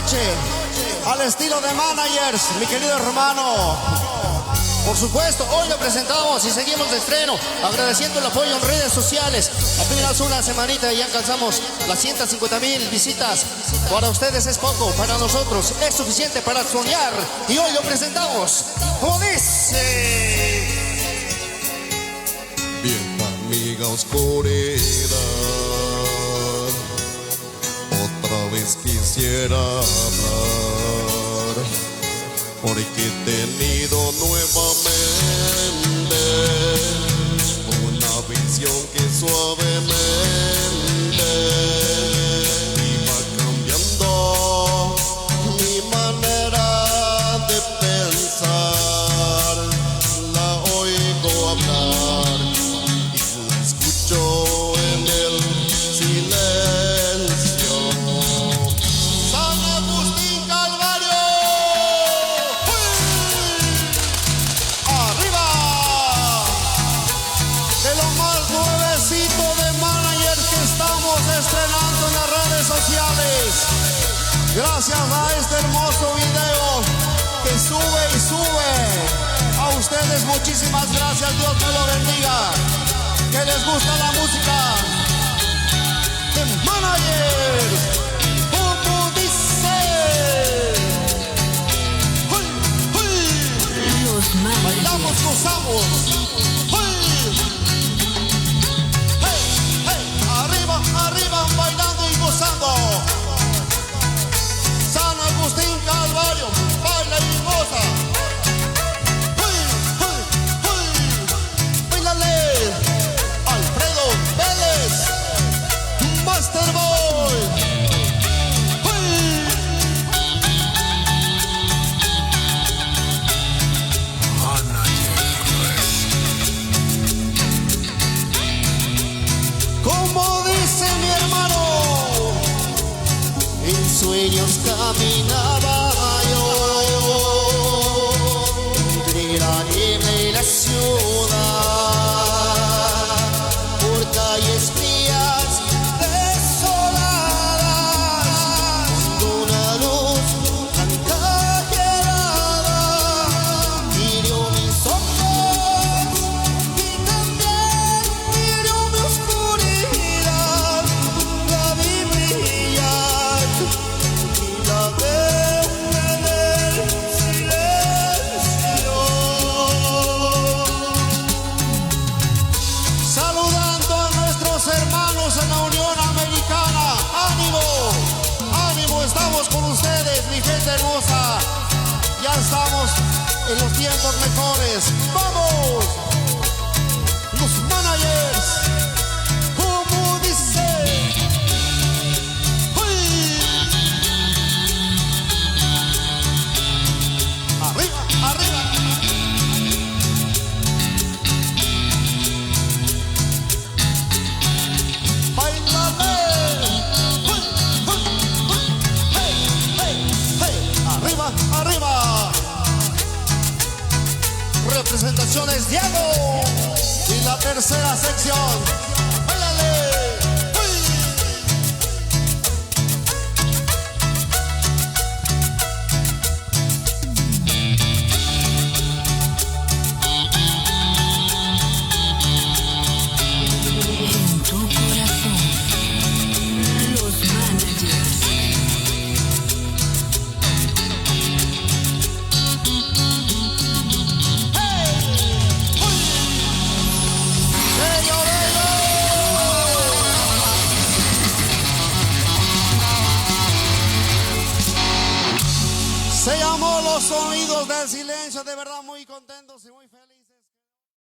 noche, al estilo de managers, mi querido hermano. Por supuesto, hoy lo presentamos y seguimos de estreno, agradeciendo el apoyo en redes sociales. Apenas una semanita y ya alcanzamos las 150,000 visitas. Para ustedes es poco, para nosotros es suficiente para soñar. Y hoy lo presentamos, como dice: vieja amiga oscuridad, otra vez quisiera hablar, porque he tenido nuevamente una visión que suavemente iba cambiando mi manera de pensar. La oigo hablar y la escucho en el silencio. San Agustín Calvario, arriba, de lo más nuevecito de manager que estamos estrenando en las redes sociales. Gracias a este hermoso video que sube y sube. A ustedes muchísimas gracias, Dios me lo bendiga. Que les gusta la música de manager, como dice. ¡Uy, uy! Los managers. Bailamos, gozamos. ¡Uy! ¡Hey, hey! Arriba, arriba, bailando y gozando. San Agustín Calvario, baila y goza. Alfredo Vélez, Master Boy. Como dice mi hermano, en sueños caminaba yo entre la niebla y la ciudad, por calles frías, desoladas, cuando una luz blanca gelada hirió mis ojos y también hirió mi oscuridad. La vi brillar y la dejé en el silencio. Saludando a nuestros hermanos en la Unión Americana. ¡Ánimo! ¡Ánimo! Estamos con ustedes, mi gente hermosa. Ya estamos en los tiempos mejores. ¡Vamos! Los managers, como dice. ¡Uy! Arriba, arriba. Bailame. ¡Uy! ¡Uy! ¡Uy! ¡Hey! ¡Hey! ¡Hey! Arriba, arriba. Representaciones Diego y la tercera sección. ¡Báilale! ¡Uy! En tu corazón. Los managers. Se llamó Los Sonidos del Silencio, de verdad muy contentos y muy felices.